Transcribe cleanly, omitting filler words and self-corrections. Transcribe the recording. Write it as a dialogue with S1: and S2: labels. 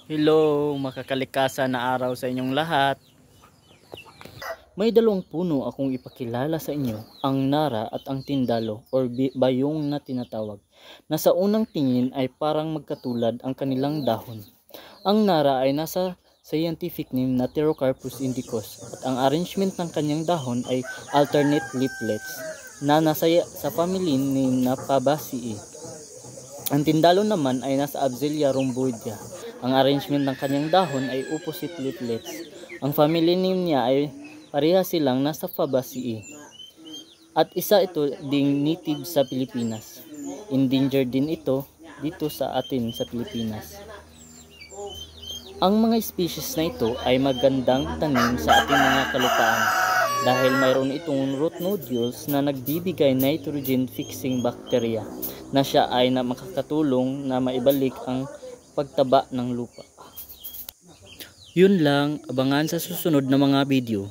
S1: Hello, makakalikasan na araw sa inyong lahat. May dalawang puno akong ipakilala sa inyo, ang nara at ang tindalo or bayong na tinatawag, na sa unang tingin ay parang magkatulad ang kanilang dahon. Ang nara ay nasa scientific name na Pterocarpus indicus at ang arrangement ng kanyang dahon ay alternate leaflets na nasa sa family name na Fabaceae. Ang tindalo naman ay nasa Absilia rhomboidea. Ang arrangement ng kanyang dahon ay opposite leaflets. Ang family name niya ay pareha silang nasa Fabaceae. At isa ito ding native sa Pilipinas. Endangered din ito dito sa atin sa Pilipinas. Ang mga species na ito ay magandang tanim sa ating mga kalupaan dahil mayroon itong root nodules na nagbibigay nitrogen fixing bacteria na siya ay makakatulong na maibalik ang pagtaba ng lupa. Yun lang, abangan sa susunod na mga video.